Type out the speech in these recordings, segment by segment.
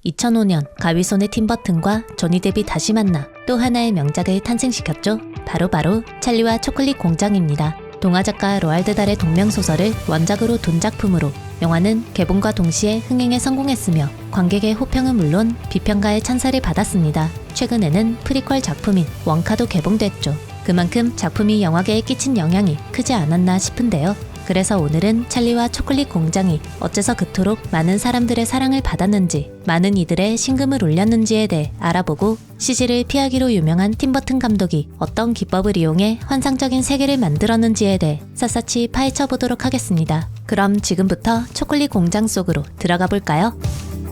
2005년 가위손의 팀버튼과 조니 뎁이 다시 만나 또 하나의 명작을 탄생시켰죠. 바로 찰리와 초콜릿 공장입니다. 동화작가 로알드 달의 동명소설을 원작으로 둔 작품으로 영화는 개봉과 동시에 흥행에 성공했으며 관객의 호평은 물론 비평가의 찬사를 받았습니다. 최근에는 프리퀄 작품인 원카도 개봉됐죠. 그만큼 작품이 영화계에 끼친 영향이 크지 않았나 싶은데요. 그래서 오늘은 찰리와 초콜릿 공장이 어째서 그토록 많은 사람들의 사랑을 받았는지, 많은 이들의 심금을 울렸는지에 대해 알아보고 CG를 피하기로 유명한 팀버튼 감독이 어떤 기법을 이용해 환상적인 세계를 만들었는지에 대해 샅샅이 파헤쳐 보도록 하겠습니다. 그럼 지금부터 초콜릿 공장 속으로 들어가 볼까요?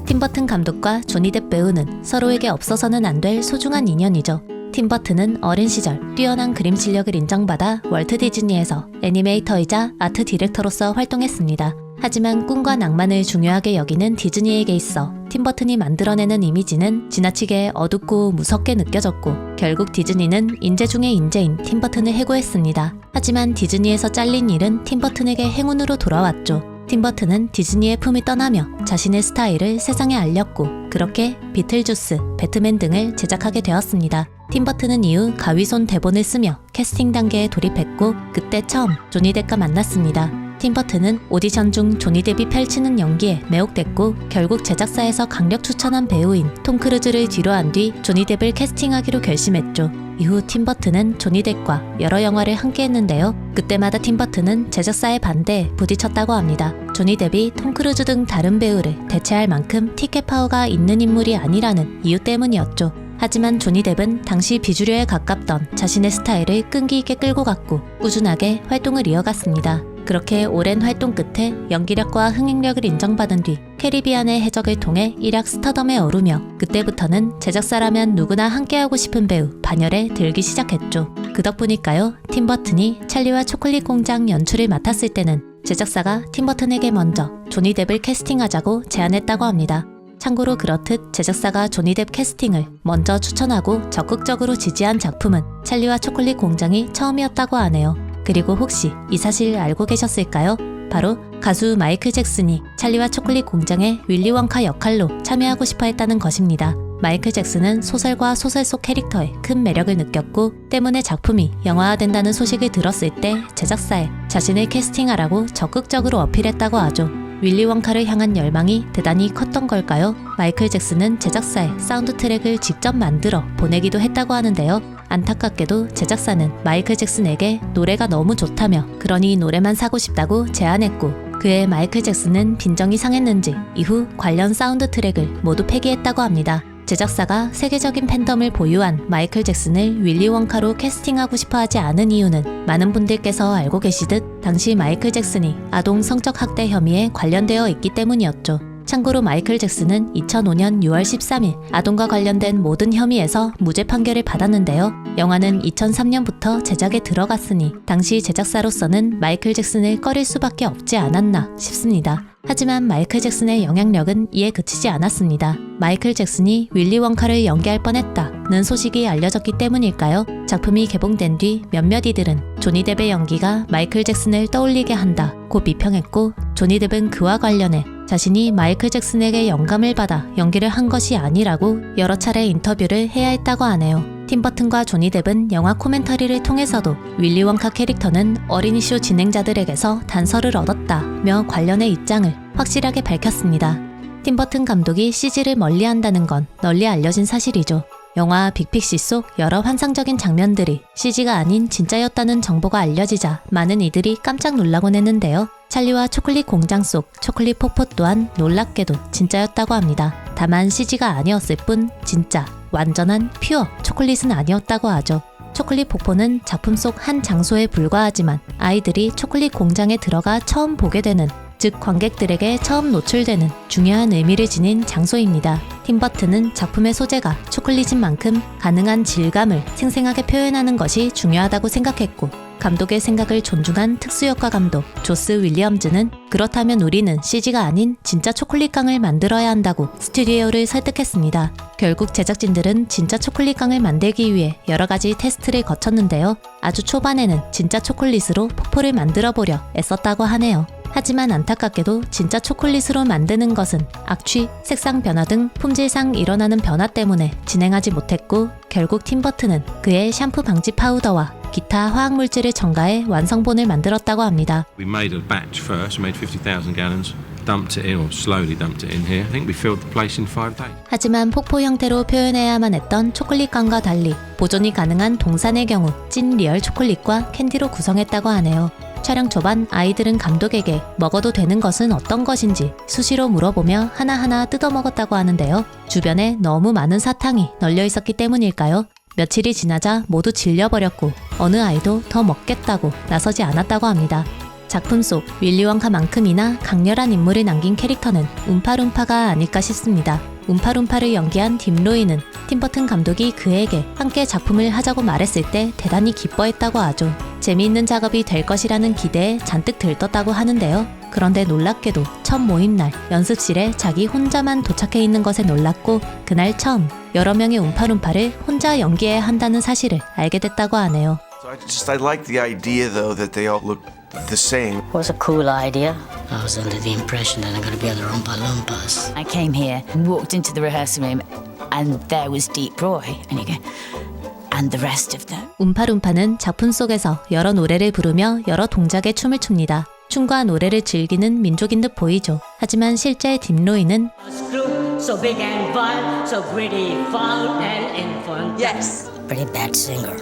팀버튼 감독과 조니 뎁 배우는 서로에게 없어서는 안 될 소중한 인연이죠. 팀버튼은 어린 시절 뛰어난 그림 실력을 인정받아 월트 디즈니에서 애니메이터이자 아트 디렉터로서 활동했습니다. 하지만 꿈과 낭만을 중요하게 여기는 디즈니에게 있어 팀버튼이 만들어내는 이미지는 지나치게 어둡고 무섭게 느껴졌고 결국 디즈니는 인재 중의 인재인 팀버튼을 해고했습니다. 하지만 디즈니에서 잘린 일은 팀버튼에게 행운으로 돌아왔죠. 팀버튼은 디즈니의 품을 떠나며 자신의 스타일을 세상에 알렸고 그렇게 비틀주스, 배트맨 등을 제작하게 되었습니다. 팀버튼은 이후 가위손 대본을 쓰며 캐스팅 단계에 돌입했고 그때 처음 조니 뎁과 만났습니다. 팀버튼은 오디션 중 조니 뎁이 펼치는 연기에 매혹됐고 결국 제작사에서 강력 추천한 배우인 톰 크루즈를 뒤로한 뒤 조니 뎁을 캐스팅하기로 결심했죠. 이후 팀버튼은 조니 뎁과 여러 영화를 함께 했는데요. 그때마다 팀버튼은 제작사의 반대에 부딪혔다고 합니다. 조니 뎁이 톰 크루즈 등 다른 배우를 대체할 만큼 티켓 파워가 있는 인물이 아니라는 이유 때문이었죠. 하지만 조니 뎁은 당시 비주류에 가깝던 자신의 스타일을 끈기 있게 끌고 갔고 꾸준하게 활동을 이어갔습니다. 그렇게 오랜 활동 끝에 연기력과 흥행력을 인정받은 뒤 캐리비안의 해적을 통해 일약 스타덤에 오르며 그때부터는 제작사라면 누구나 함께하고 싶은 배우 반열에 들기 시작했죠. 그 덕분일까요? 팀버튼이 찰리와 초콜릿 공장 연출을 맡았을 때는 제작사가 팀버튼에게 먼저 조니 뎁을 캐스팅하자고 제안했다고 합니다. 참고로 그렇듯 제작사가 조니 뎁 캐스팅을 먼저 추천하고 적극적으로 지지한 작품은 찰리와 초콜릿 공장이 처음이었다고 하네요. 그리고 혹시 이 사실 알고 계셨을까요? 바로 가수 마이클 잭슨이 찰리와 초콜릿 공장의 윌리 원카 역할로 참여하고 싶어 했다는 것입니다. 마이클 잭슨은 소설과 소설 속 캐릭터에 큰 매력을 느꼈고 때문에 작품이 영화화된다는 소식을 들었을 때 제작사에 자신을 캐스팅하라고 적극적으로 어필했다고 하죠. 윌리 원카를 향한 열망이 대단히 컸던 걸까요? 마이클 잭슨은 제작사에 사운드 트랙을 직접 만들어 보내기도 했다고 하는데요. 안타깝게도 제작사는 마이클 잭슨에게 노래가 너무 좋다며 그러니 노래만 사고 싶다고 제안했고 그에 마이클 잭슨은 빈정이 상했는지 이후 관련 사운드 트랙을 모두 폐기했다고 합니다. 제작사가 세계적인 팬덤을 보유한 마이클 잭슨을 윌리 원카로 캐스팅하고 싶어 하지 않은 이유는 많은 분들께서 알고 계시듯 당시 마이클 잭슨이 아동 성적 학대 혐의에 관련되어 있기 때문이었죠. 참고로 마이클 잭슨은 2005년 6월 13일 아동과 관련된 모든 혐의에서 무죄 판결을 받았는데요. 영화는 2003년부터 제작에 들어갔으니 당시 제작사로서는 마이클 잭슨을 꺼릴 수밖에 없지 않았나 싶습니다. 하지만 마이클 잭슨의 영향력은 이에 그치지 않았습니다. 마이클 잭슨이 윌리 원카를 연기할 뻔했다는 소식이 알려졌기 때문일까요? 작품이 개봉된 뒤 몇몇 이들은 조니 뎁의 연기가 마이클 잭슨을 떠올리게 한다고 비평했고 조니 뎁은 그와 관련해 자신이 마이클 잭슨에게 영감을 받아 연기를 한 것이 아니라고 여러 차례 인터뷰를 해야 했다고 하네요. 팀버튼과 조니 뎁은 영화 코멘터리를 통해서도 윌리 원카 캐릭터는 어린이쇼 진행자들에게서 단서를 얻었다며 관련의 입장을 확실하게 밝혔습니다. 팀버튼 감독이 CG를 멀리한다는 건 널리 알려진 사실이죠. 영화 빅픽시 속 여러 환상적인 장면들이 CG가 아닌 진짜였다는 정보가 알려지자 많은 이들이 깜짝 놀라곤 했는데요. 찰리와 초콜릿 공장 속 초콜릿 폭포 또한 놀랍게도 진짜였다고 합니다. 다만 CG가 아니었을 뿐 진짜 완전한 퓨어 초콜릿은 아니었다고 하죠. 초콜릿 폭포는 작품 속 한 장소에 불과하지만 아이들이 초콜릿 공장에 들어가 처음 보게 되는 즉 관객들에게 처음 노출되는 중요한 의미를 지닌 장소입니다. 팀버튼은 작품의 소재가 초콜릿인 만큼 가능한 질감을 생생하게 표현하는 것이 중요하다고 생각했고 감독의 생각을 존중한 특수효과 감독 조스 윌리엄즈는 그렇다면 우리는 CG가 아닌 진짜 초콜릿깡을 만들어야 한다고 스튜디오를 설득했습니다. 결국 제작진들은 진짜 초콜릿깡을 만들기 위해 여러 가지 테스트를 거쳤는데요. 아주 초반에는 진짜 초콜릿으로 폭포를 만들어 보려 애썼다고 하네요. 하지만 안타깝게도 진짜 초콜릿으로 만드는 것은 악취, 색상 변화 등 품질상 일어나는 변화 때문에 진행하지 못했고 결국 팀버튼은 그의 샴푸 방지 파우더와 기타 화학물질을 첨가해 완성본을 만들었다고 합니다. We made a batch first, we made 50,000 gallons, dumped it in or slowly dumped it in here. I think we filled the place in 5 days. 하지만 폭포 형태로 표현해야만 했던 초콜릿감과 달리 보존이 가능한 동산의 경우 찐 리얼 초콜릿과 캔디로 구성했다고 하네요. 촬영 초반 아이들은 감독에게 먹어도 되는 것은 어떤 것인지 수시로 물어보며 하나하나 뜯어먹었다고 하는데요. 주변에 너무 많은 사탕이 널려 있었기 때문일까요? 며칠이 지나자 모두 질려버렸고 어느 아이도 더 먹겠다고 나서지 않았다고 합니다. 작품 속 윌리 원카만큼이나 강렬한 인물을 남긴 캐릭터는 움파룸파가 아닐까 싶습니다. 움파룸파를 연기한 딤 로이는 팀버튼 감독이 그에게 함께 작품을 하자고 말했을 때 대단히 기뻐했다고 하죠. 재미있는 작업이 될 것이라는 기대에 잔뜩 들떴다고 하는데요. 그런데 놀랍게도 첫 모임날 연습실에 자기 혼자만 도착해 있는 것에 놀랐고 그날 처음 여러 명의 움파룸파를 혼자 연기해야 한다는 사실을 알게 됐다고 하네요. I like the idea though that they all look the same. It was a cool idea. I was under the impression that I'm going to be other Oompa Loompas. I came here, walked into the rehearsal room, and there was Deep Roy, and you go, and the rest of them. 움파룸파는 작품 속에서 여러 노래를 부르며 여러 동작의 춤을 춥니다. 춤과 노래를 즐기는 민족인 듯 보이죠. 하지만 실제 딤 로이는 So big and vile, so gritty, foul and infant. Yes. Pretty bad singer.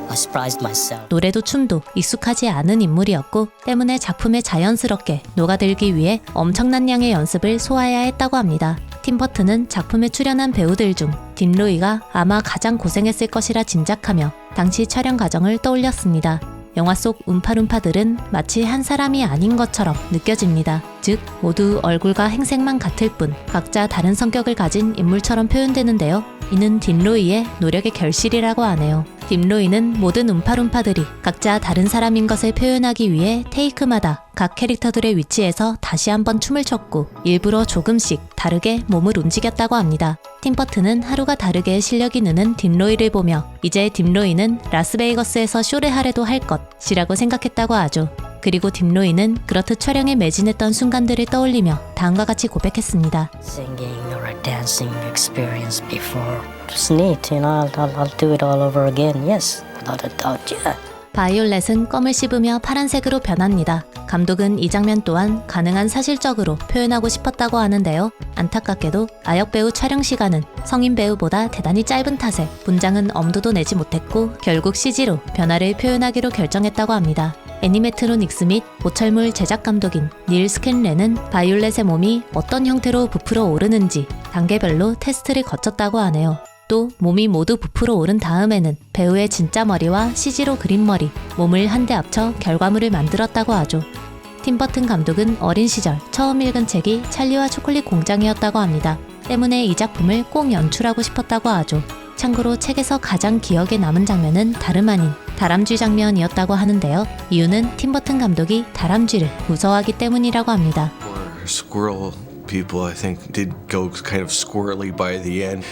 I surprised myself. 노래도 춤도 익숙하지 않은 인물이었고 때문에 작품에 자연스럽게 녹아들기 위해 엄청난 양의 연습을 소화해야 했다고 합니다. 팀버튼은 작품에 출연한 배우들 중 딤 로이가 아마 가장 고생했을 것이라 짐작하며 당시 촬영 과정을 떠올렸습니다. 영화 속 움파룸파들은 마치 한 사람이 아닌 것처럼 느껴집니다. 즉 모두 얼굴과 행색만 같을 뿐 각자 다른 성격을 가진 인물처럼 표현되는데요. 이는 딤 로이의 노력의 결실이라고 하네요. 딤 로이는 모든 움파룸파들이 각자 다른 사람인 것을 표현하기 위해 테이크마다 각 캐릭터들의 위치에서 다시 한번 춤을 췄고 일부러 조금씩 다르게 몸을 움직였다고 합니다. 팀버튼은 하루가 다르게 실력이 느는 딤 로이를 보며 이제 딤 로이는 라스베이거스에서 쇼를 하려도 할 것이라고 생각했다고 하죠. 그리고 딤 로이는 그렇듯 촬영에 매진했던 순간들을 떠올리며 다음과 같이 고백했습니다. Singing or a dancing experience before. It was neat, you know. I'll do it all over again. Yes, without a doubt, yeah. 바이올렛은 껌을 씹으며 파란색으로 변합니다. 감독은 이 장면 또한 가능한 사실적으로 표현하고 싶었다고 하는데요. 안타깝게도 아역 배우 촬영 시간은 성인 배우보다 대단히 짧은 탓에 분장은 엄두도 내지 못했고 결국 CG로 변화를 표현하기로 결정했다고 합니다. 애니메트로닉스 및 보철물 제작 감독인 닐 스캔렌은 바이올렛의 몸이 어떤 형태로 부풀어 오르는지 단계별로 테스트를 거쳤다고 하네요. 또 몸이 모두 부풀어 오른 다음에는 배우의 진짜 머리와 CG로 그린 머리, 몸을 한데 합쳐 결과물을 만들었다고 하죠. 팀버튼 감독은 어린 시절 처음 읽은 책이 찰리와 초콜릿 공장이었다고 합니다. 때문에 이 작품을 꼭 연출하고 싶었다고 하죠. 참고로 책에서 가장 기억에 남은 장면은 다름 아닌 다람쥐 장면이었다고 하는데요. 이유는 팀버튼 감독이 다람쥐를 무서워하기 때문이라고 합니다. Squirrel people, I think, did go kind of squirrely by the end.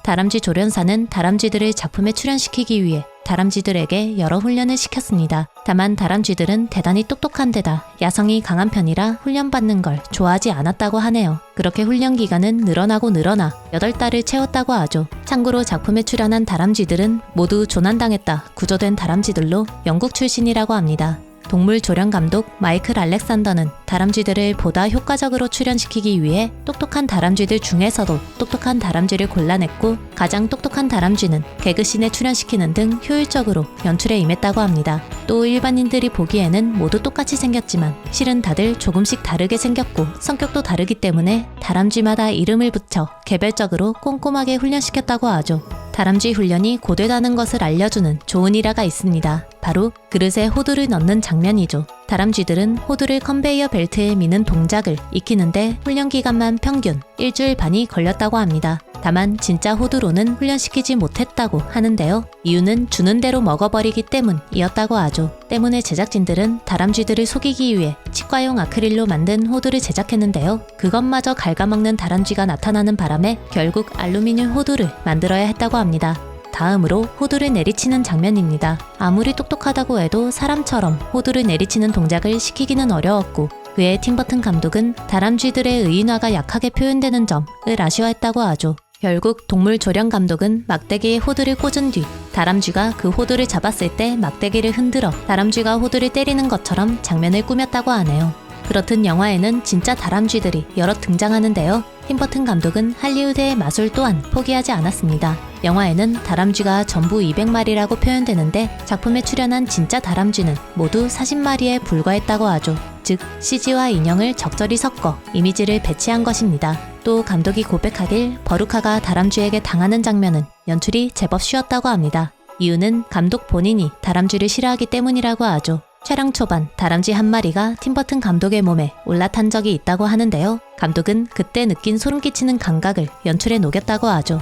다람쥐 조련사는 다람쥐들을 작품에 출연시키기 위해 다람쥐들에게 여러 훈련을 시켰습니다. 다만 다람쥐들은 대단히 똑똑한 데다 야성이 강한 편이라 훈련받는 걸 좋아하지 않았다고 하네요. 그렇게 훈련 기간은 늘어나 8달을 채웠다고 하죠. 참고로 작품에 출연한 다람쥐들은 모두 조난당했다 구조된 다람쥐들로 영국 출신이라고 합니다. 동물 조련 감독 마이클 알렉산더는 다람쥐들을 보다 효과적으로 출연시키기 위해 똑똑한 다람쥐들 중에서도 똑똑한 다람쥐를 골라냈고 가장 똑똑한 다람쥐는 개그씬에 출연시키는 등 효율적으로 연출에 임했다고 합니다. 또 일반인들이 보기에는 모두 똑같이 생겼지만 실은 다들 조금씩 다르게 생겼고 성격도 다르기 때문에 다람쥐마다 이름을 붙여 개별적으로 꼼꼼하게 훈련시켰다고 하죠. 다람쥐 훈련이 고되다는 것을 알려주는 좋은 일화가 있습니다. 바로 그릇에 호두를 넣는 장면이죠. 다람쥐들은 호두를 컨베이어 벨트에 미는 동작을 익히는데 훈련 기간만 평균 일주일 반이 걸렸다고 합니다. 다만 진짜 호두로는 훈련시키지 못했다고 하는데요. 이유는 주는 대로 먹어버리기 때문이었다고 하죠. 때문에 제작진들은 다람쥐들을 속이기 위해 치과용 아크릴로 만든 호두를 제작했는데요. 그것마저 갉아먹는 다람쥐가 나타나는 바람에 결국 알루미늄 호두를 만들어야 했다고 합니다. 다음으로 호두를 내리치는 장면입니다. 아무리 똑똑하다고 해도 사람처럼 호두를 내리치는 동작을 시키기는 어려웠고 그의 팀버튼 감독은 다람쥐들의 의인화가 약하게 표현되는 점을 아쉬워했다고 하죠. 결국 동물 조련 감독은 막대기에 호두를 꽂은 뒤 다람쥐가 그 호두를 잡았을 때 막대기를 흔들어 다람쥐가 호두를 때리는 것처럼 장면을 꾸몄다고 하네요. 그렇듯 영화에는 진짜 다람쥐들이 여러 등장하는데요. 팀버튼 감독은 할리우드의 마술 또한 포기하지 않았습니다. 영화에는 다람쥐가 전부 200마리라고 표현되는데 작품에 출연한 진짜 다람쥐는 모두 40마리에 불과했다고 하죠. 즉 CG와 인형을 적절히 섞어 이미지를 배치한 것입니다. 또 감독이 고백하길 버루카가 다람쥐에게 당하는 장면은 연출이 제법 쉬웠다고 합니다. 이유는 감독 본인이 다람쥐를 싫어하기 때문이라고 하죠. 촬영 초반 다람쥐 한 마리가 팀버튼 감독의 몸에 올라탄 적이 있다고 하는데요. 감독은 그때 느낀 소름 끼치는 감각을 연출에 녹였다고 하죠.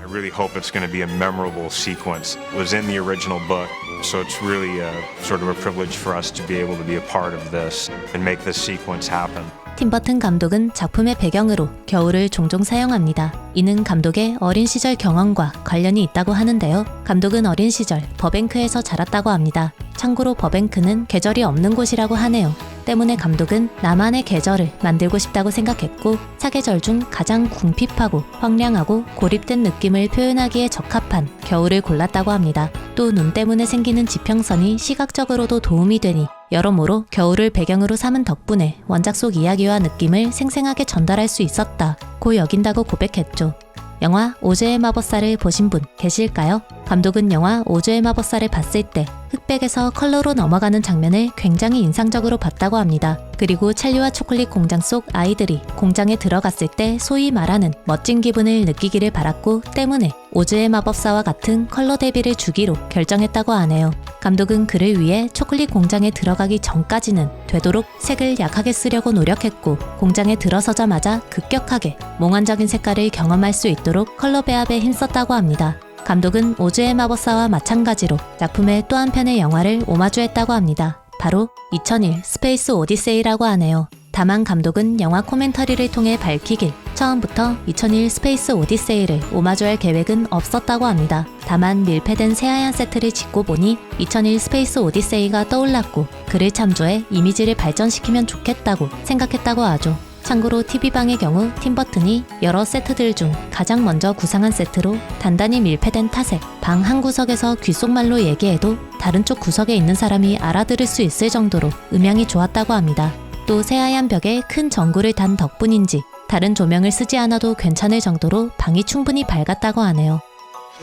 I really hope it's going to be a memorable sequence. It was in the original book, so it's really sort of a privilege for us to be able to be a part of this and make this sequence happen. 팀버튼 감독은 작품의 배경으로 겨울을 종종 사용합니다. 이는 감독의 어린 시절 경험과 관련이 있다고 하는데요. 감독은 어린 시절 버뱅크에서 자랐다고 합니다. 참고로 버뱅크는 계절이 없는 곳이라고 하네요. 때문에 감독은 나만의 계절을 만들고 싶다고 생각했고 사계절 중 가장 궁핍하고 황량하고 고립된 느낌을 표현하기에 적합한 겨울을 골랐다고 합니다. 또 눈 때문에 생기는 지평선이 시각적으로도 도움이 되니 여러모로 겨울을 배경으로 삼은 덕분에 원작 속 이야기와 느낌을 생생하게 전달할 수 있었다고 여긴다고 고백했죠. 영화 오즈의 마법사를 보신 분 계실까요? 감독은 영화 오즈의 마법사를 봤을 때 흑백에서 컬러로 넘어가는 장면을 굉장히 인상적으로 봤다고 합니다. 그리고 찰리와 초콜릿 공장 속 아이들이 공장에 들어갔을 때 소위 말하는 멋진 기분을 느끼기를 바랐고 때문에 오즈의 마법사와 같은 컬러 대비를 주기로 결정했다고 하네요. 감독은 그를 위해 초콜릿 공장에 들어가기 전까지는 되도록 색을 약하게 쓰려고 노력했고 공장에 들어서자마자 급격하게 몽환적인 색깔을 경험할 수 있도록 컬러 배합에 힘썼다고 합니다. 감독은 오즈의 마법사와 마찬가지로 작품의 또 한편의 영화를 오마주했다고 합니다. 바로 2001 스페이스 오디세이라고 하네요. 다만 감독은 영화 코멘터리를 통해 밝히길 처음부터 2001 스페이스 오디세이를 오마주할 계획은 없었다고 합니다. 다만 밀폐된 새하얀 세트를 짓고 보니 2001 스페이스 오디세이가 떠올랐고 그를 참조해 이미지를 발전시키면 좋겠다고 생각했다고 하죠. 참고로 TV방의 경우 팀버튼이 여러 세트들 중 가장 먼저 구상한 세트로 단단히 밀폐된 탓에 방 한 구석에서 귓속말로 얘기해도 다른 쪽 구석에 있는 사람이 알아들을 수 있을 정도로 음향이 좋았다고 합니다. 또 새하얀 벽에 큰 전구를 단 덕분인지 다른 조명을 쓰지 않아도 괜찮을 정도로 방이 충분히 밝았다고 하네요.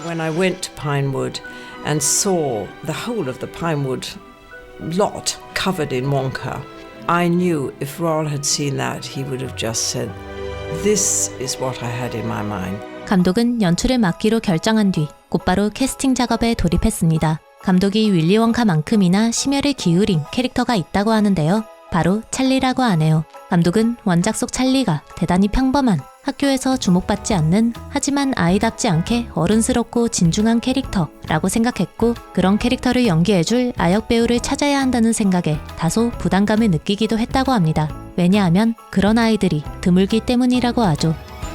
When I went to Pinewood and saw the whole of the Pinewood lot covered in Wonka, I knew if Roald had seen that, he would have just said, "This is what I had in my mind." 감독은 연출을 맡기로 결정한 뒤 곧바로 캐스팅 작업에 돌입했습니다. 감독이 윌리 원카만큼이나 심혈을 기울인 캐릭터가 있다고 하는데요. 바로 찰리라고 하네요. 감독은 원작 속 찰리가 대단히 평범한 학교에서 주목받지 않는 하지만 아이답지 않게 어른스럽고 진중한 캐릭터라고 생각했고 그런 캐릭터를 연기해줄 아역 배우를 찾아야 한다는 생각에 다소 부담감을 느끼기도 했다고 합니다. 왜냐하면 그런 아이들이 드물기 때문이라고 하죠.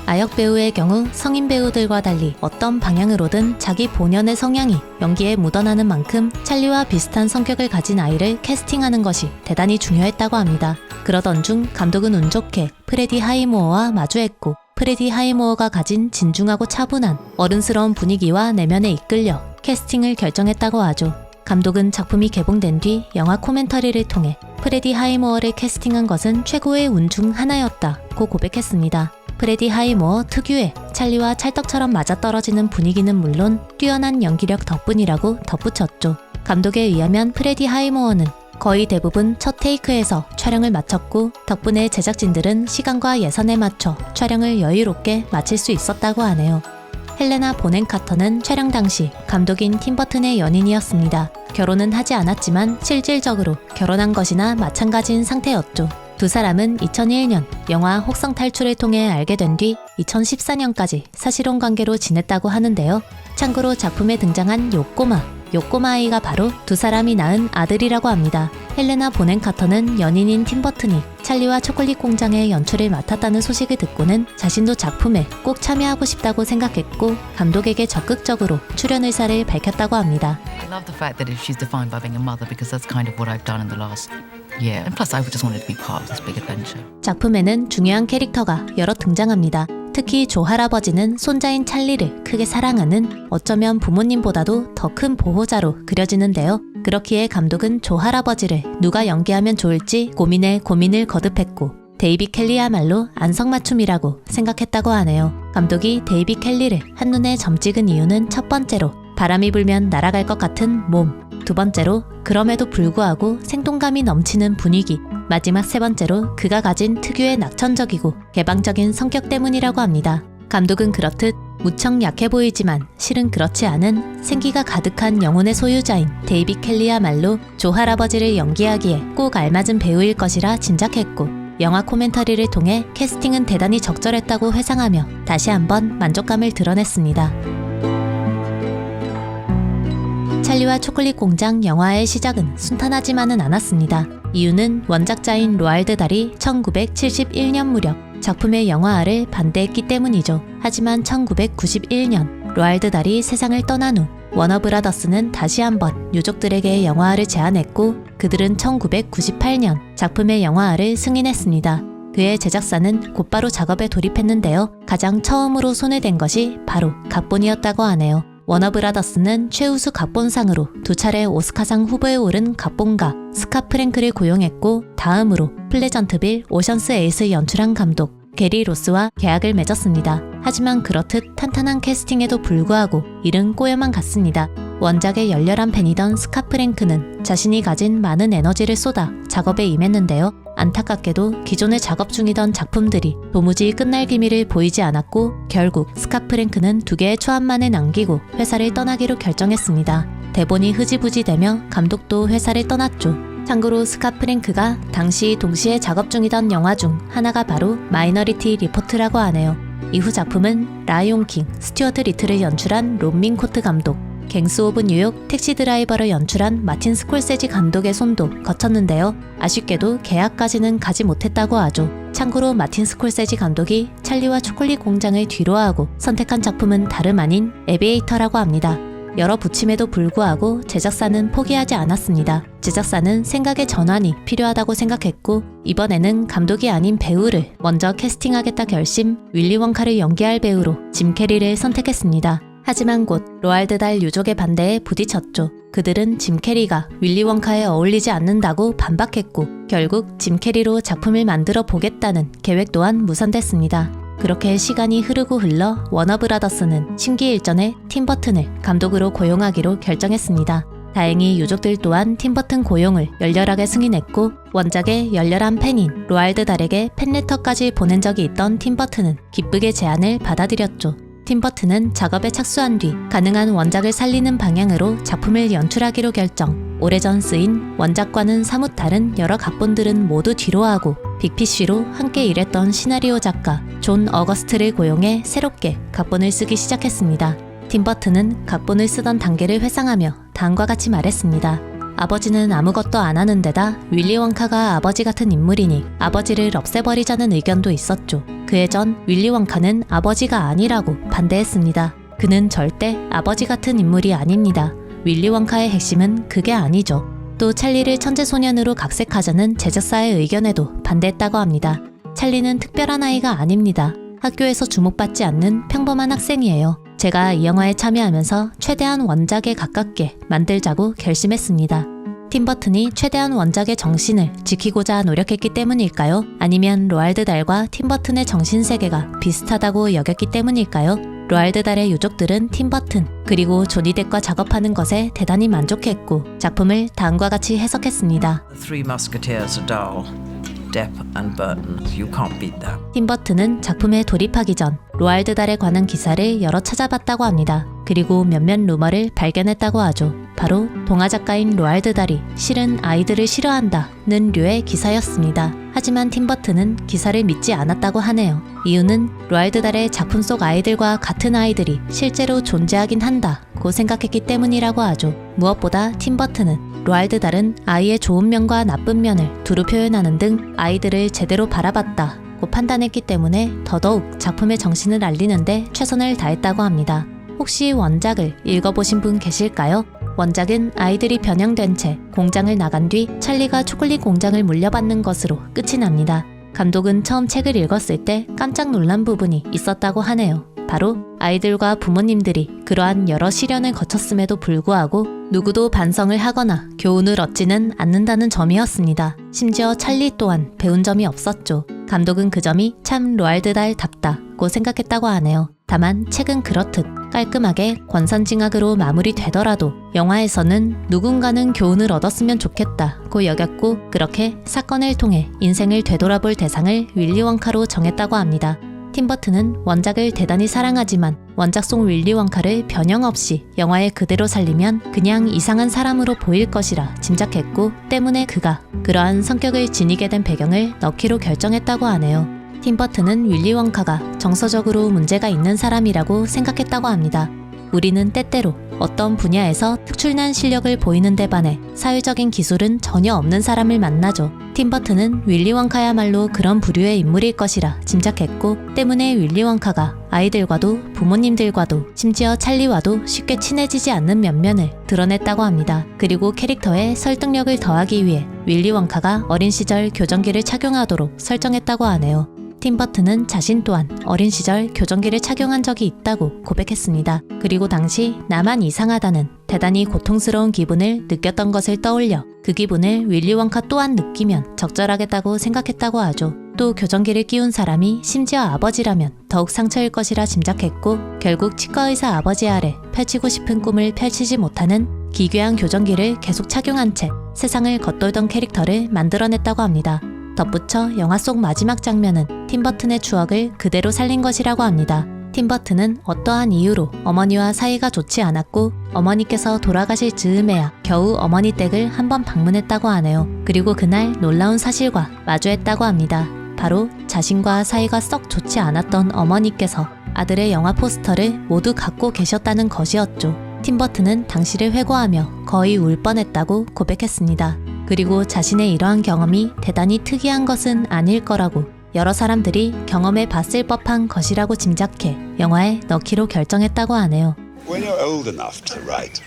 아역 배우의 경우 성인 배우들과 달리 어떤 방향으로든 자기 본연의 성향이 연기에 묻어나는 만큼 찰리와 비슷한 성격을 가진 아이를 캐스팅하는 것이 대단히 중요했다고 합니다. 그러던 중 감독은 운 좋게 프레디 하이모어와 마주했고 프레디 하이모어가 가진 진중하고 차분한 어른스러운 분위기와 내면에 이끌려 캐스팅을 결정했다고 하죠. 감독은 작품이 개봉된 뒤 영화 코멘터리를 통해 프레디 하이모어를 캐스팅한 것은 최고의 운 중 하나였다고 고백했습니다. 프레디 하이모어 특유의 찰리와 찰떡처럼 맞아떨어지는 분위기는 물론 뛰어난 연기력 덕분이라고 덧붙였죠. 감독에 의하면 프레디 하이모어는 거의 대부분 첫 테이크에서 촬영을 마쳤고 덕분에 제작진들은 시간과 예산에 맞춰 촬영을 여유롭게 마칠 수 있었다고 하네요. 헬레나 보넨 카터는 촬영 당시 감독인 팀버튼의 연인이었습니다. 결혼은 하지 않았지만 실질적으로 결혼한 것이나 마찬가지인 상태였죠. 두 사람은 2001년 영화 혹성 탈출을 통해 알게 된 뒤 2014년까지 사실혼 관계로 지냈다고 하는데요. 참고로 작품에 등장한 요 꼬마 요 꼬마아이가 바로 두 사람이 낳은 아들이라고 합니다. 헬레나 보넨 카터는 연인인 팀 버튼이 찰리와 초콜릿 공장의 연출을 맡았다는 소식을 듣고는 자신도 작품에 꼭 참여하고 싶다고 생각했고 감독에게 적극적으로 출연 의사를 밝혔다고 합니다. I love the fact that she's defined by being a mother because that's kind of what I've done in the last year. And plus I just wanted to be part of this big adventure. 작품에는 중요한 캐릭터가 여러 등장합니다. 특히 조 할아버지는 손자인 찰리를 크게 사랑하는 어쩌면 부모님보다도 더 큰 보호자로 그려지는데요. 그렇기에 감독은 조 할아버지를 누가 연기하면 좋을지 고민에 고민을 거듭했고 데이빗 켈리야말로 안성맞춤이라고 생각했다고 하네요. 감독이 데이빗 켈리를 한눈에 점 찍은 이유는 첫 번째로 바람이 불면 날아갈 것 같은 몸, 두 번째로 그럼에도 불구하고 생동감이 넘치는 분위기, 마지막 세 번째로 그가 가진 특유의 낙천적이고 개방적인 성격 때문이라고 합니다. 감독은 그렇듯 무척 약해 보이지만 실은 그렇지 않은 생기가 가득한 영혼의 소유자인 데이빗 켈리야말로 조 할아버지를 연기하기에 꼭 알맞은 배우일 것이라 짐작했고 영화 코멘터리를 통해 캐스팅은 대단히 적절했다고 회상하며 다시 한번 만족감을 드러냈습니다. 찰리와 초콜릿 공장 영화의 시작은 순탄하지만은 않았습니다. 이유는 원작자인 로알드 달이 1971년 무렵 작품의 영화화를 반대했기 때문이죠. 하지만 1991년 로알드 달이 세상을 떠난 후 워너브라더스는 다시 한번 유족들에게 영화화를 제안했고 그들은 1998년 작품의 영화화를 승인했습니다. 그의 제작사는 곧바로 작업에 돌입했는데요. 가장 처음으로 손에 댄 것이 바로 각본이었다고 하네요. 워너브라더스는 최우수 각본상으로 두 차례 오스카상 후보에 오른 각본가 스캇 프랭크를 고용했고 다음으로 플레전트빌, 오션스 8을 연출한 감독 게리 로스와 계약을 맺었습니다. 하지만 그렇듯 탄탄한 캐스팅에도 불구하고 일은 꼬여만 갔습니다. 원작의 열렬한 팬이던 스캇 프랭크는 자신이 가진 많은 에너지를 쏟아 작업에 임했는데요. 안타깝게도 기존에 작업 중이던 작품들이 도무지 끝날 기미를 보이지 않았고 결국 스캇 프랭크는 2개의 초안만을 남기고 회사를 떠나기로 결정했습니다. 대본이 흐지부지되며 감독도 회사를 떠났죠. 참고로 스캇 프랭크가 당시 동시에 작업 중이던 영화 중 하나가 바로 마이너리티 리포트라고 하네요. 이후 작품은 라이온킹, 스튜어트 리틀을 연출한 론 민코트 감독, 갱스 오브 뉴욕, 택시 드라이버를 연출한 마틴 스콜세지 감독의 손도 거쳤는데요. 아쉽게도 계약까지는 가지 못했다고 하죠. 참고로 마틴 스콜세지 감독이 찰리와 초콜릿 공장을 뒤로하고 선택한 작품은 다름 아닌 에비에이터라고 합니다. 여러 부침에도 불구하고 제작사는 포기하지 않았습니다. 제작사는 생각의 전환이 필요하다고 생각했고 이번에는 감독이 아닌 배우를 먼저 캐스팅하겠다 결심, 윌리 원카를 연기할 배우로 짐 캐리를 선택했습니다. 하지만 곧 로알드 달 유족의 반대에 부딪혔죠. 그들은 짐 캐리가 윌리 원카에 어울리지 않는다고 반박했고 결국 짐 캐리로 작품을 만들어 보겠다는 계획 또한 무산됐습니다. 그렇게 시간이 흐르고 흘러 워너브라더스는 심기일전에 팀 버튼을 감독으로 고용하기로 결정했습니다. 다행히 유족들 또한 팀 버튼 고용을 열렬하게 승인했고 원작의 열렬한 팬인 로알드 달에게 팬레터까지 보낸 적이 있던 팀 버튼은 기쁘게 제안을 받아들였죠. 팀 버튼은 작업에 착수한 뒤 가능한 원작을 살리는 방향으로 작품을 연출하기로 결정. 오래전 쓰인 원작과는 사뭇 다른 여러 각본들은 모두 뒤로하고 빅피쉬로 함께 일했던 시나리오 작가 존 어거스트를 고용해 새롭게 각본을 쓰기 시작했습니다. 팀 버튼은 각본을 쓰던 단계를 회상하며 다음과 같이 말했습니다. 아버지는 아무것도 안 하는 데다 윌리 원카가 아버지 같은 인물이니 아버지를 없애버리자는 의견도 있었죠. 그에 전 윌리 원카는 아버지가 아니라고 반대했습니다. 그는 절대 아버지 같은 인물이 아닙니다. 윌리 원카의 핵심은 그게 아니죠. 또 찰리를 천재소년으로 각색하자는 제작사의 의견에도 반대했다고 합니다. 찰리는 특별한 아이가 아닙니다. 학교에서 주목받지 않는 평범한 학생이에요. 제가 이 영화에 참여하면서 최대한 원작에 가깝게 만들자고 결심했습니다. 팀 버튼이 최대한 원작의 정신을 지키고자 노력했기 때문일까요? 아니면 로알드 달과 팀 버튼의 정신세계가 비슷하다고 여겼기 때문일까요? 로알드 달의 유족들은 팀 버튼 그리고 조니 뎁과 작업하는 것에 대단히 만족했고 작품을 다음과 같이 해석했습니다. The Three Musketeers are dull. Depp and Burton, you can't beat that. 팀 버튼은 작품에 돌입하기 전 로알드 달에 관한 기사를 여러 찾아봤다고 합니다. 그리고 몇몇 루머를 발견했다고 하죠. 바로 동화 작가인 로알드 달이 실은 아이들을 싫어한다는 류의 기사였습니다. 하지만 팀버튼은 기사를 믿지 않았다고 하네요. 이유는 로알드 달의 작품 속 아이들과 같은 아이들이 실제로 존재하긴 한다고 생각했기 때문이라고 하죠. 무엇보다 팀버튼은 로알드 달은 아이의 좋은 면과 나쁜 면을 두루 표현하는 등 아이들을 제대로 바라봤다고 판단했기 때문에 더더욱 작품의 정신을 알리는데 최선을 다했다고 합니다. 혹시 원작을 읽어보신 분 계실까요? 원작은 아이들이 변형된 채 공장을 나간 뒤 찰리가 초콜릿 공장을 물려받는 것으로 끝이 납니다. 감독은 처음 책을 읽었을 때 깜짝 놀란 부분이 있었다고 하네요. 바로 아이들과 부모님들이 그러한 여러 시련을 거쳤음에도 불구하고 누구도 반성을 하거나 교훈을 얻지는 않는다는 점이었습니다. 심지어 찰리 또한 배운 점이 없었죠. 감독은 그 점이 참 로알드 달답다고 생각했다고 하네요. 다만 책은 그렇듯 깔끔하게 권선징악으로 마무리되더라도 영화에서는 누군가는 교훈을 얻었으면 좋겠다고 여겼고 그렇게 사건을 통해 인생을 되돌아볼 대상을 윌리 원카로 정했다고 합니다. 팀버튼은 원작을 대단히 사랑하지만 원작 속 윌리 원카를 변형 없이 영화에 그대로 살리면 그냥 이상한 사람으로 보일 것이라 짐작했고 때문에 그가 그러한 성격을 지니게 된 배경을 넣기로 결정했다고 하네요. 팀버튼은 윌리 원카가 정서적으로 문제가 있는 사람이라고 생각했다고 합니다. 우리는 때때로 어떤 분야에서 특출난 실력을 보이는 데 반해 사회적인 기술은 전혀 없는 사람을 만나죠. 팀버튼은 윌리 원카야말로 그런 부류의 인물일 것이라 짐작했고 때문에 윌리 원카가 아이들과도 부모님들과도 심지어 찰리와도 쉽게 친해지지 않는 면면을 드러냈다고 합니다. 그리고 캐릭터에 설득력을 더하기 위해 윌리 원카가 어린 시절 교정기를 착용하도록 설정했다고 하네요. 팀버튼은 자신 또한 어린 시절 교정기를 착용한 적이 있다고 고백했습니다. 그리고 당시 나만 이상하다는 대단히 고통스러운 기분을 느꼈던 것을 떠올려 그 기분을 윌리 원카 또한 느끼면 적절하겠다고 생각했다고 하죠. 또 교정기를 끼운 사람이 심지어 아버지라면 더욱 상처일 것이라 짐작했고 결국 치과의사 아버지 아래 펼치고 싶은 꿈을 펼치지 못하는 기괴한 교정기를 계속 착용한 채 세상을 겉돌던 캐릭터를 만들어냈다고 합니다. 덧붙여 영화 속 마지막 장면은 팀버튼의 추억을 그대로 살린 것이라고 합니다. 팀버튼은 어떠한 이유로 어머니와 사이가 좋지 않았고 어머니께서 돌아가실 즈음에야 겨우 어머니 댁을 한번 방문했다고 하네요. 그리고 그날 놀라운 사실과 마주했다고 합니다. 바로 자신과 사이가 썩 좋지 않았던 어머니께서 아들의 영화 포스터를 모두 갖고 계셨다는 것이었죠. 팀버튼은 당시를 회고하며 거의 울 뻔했다고 고백했습니다. 그리고 자신의 이러한 경험이 대단히 특이한 것은 아닐 거라고 여러 사람들이 경험해 봤을 법한 것이라고 짐작해 영화에 넣기로 결정했다고 하네요. When you're old enough to write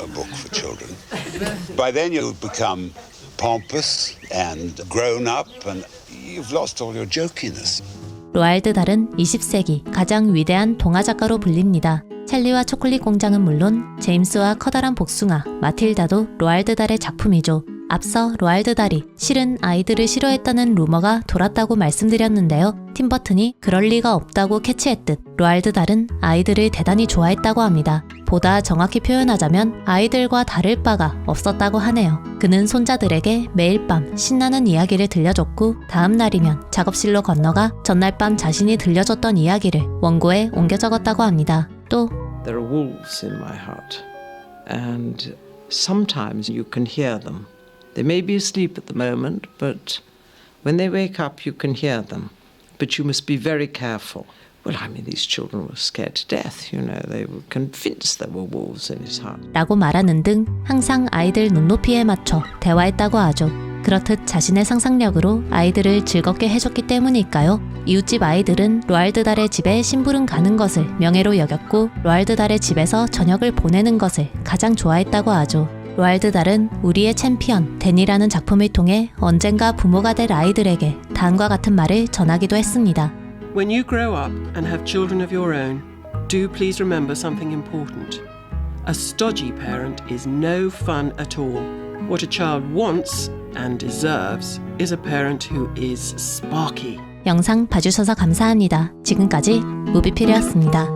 a book for children, by then you'll become pompous and grown up and you've lost all your jokiness. 로알드 달은 20세기 가장 위대한 동화 작가로 불립니다. 찰리와 초콜릿 공장은 물론 제임스와 커다란 복숭아, 마틸다도 로알드 달의 작품이죠. 앞서 로알드 달이 실은 아이들을 싫어했다는 루머가 돌았다고 말씀드렸는데요. 팀버튼이 그럴 리가 없다고 캐치했듯 로알드 달은 아이들을 대단히 좋아했다고 합니다. 보다 정확히 표현하자면 아이들과 다를 바가 없었다고 하네요. 그는 손자들에게 매일 밤 신나는 이야기를 들려줬고 다음 날이면 작업실로 건너가 전날 밤 자신이 들려줬던 이야기를 원고에 옮겨 적었다고 합니다. 또 There are wolves in my heart, and sometimes you can hear them. They may be asleep at the moment, but when they wake up you can hear them. But you must be very careful. Well, I mean, these children were scared to death, you know. They were convinced there were wolves in his heart. 라고 말하는 등 항상 아이들 눈높이에 맞춰 대화했다고 하죠. 그렇듯 자신의 상상력으로 아이들을 즐겁게 해줬기 때문일까요? 이웃집 아이들은 로알드 달의 집에 심부름 가는 것을 명예로 여겼고 로알드 달의 집에서 저녁을 보내는 것을 가장 좋아했다고 하죠. 로알드 달은 우리의 챔피언 댄이라는 작품을 통해 언젠가 부모가 될 아이들에게 다음과 같은 말을 전하기도 했습니다. When you grow up and have children of your own, do please remember something important. A stodgy parent is no fun at all. What a child wants and deserves is a parent who is sparky. 영상 봐주셔서 감사합니다. 지금까지 무비필이었습니다.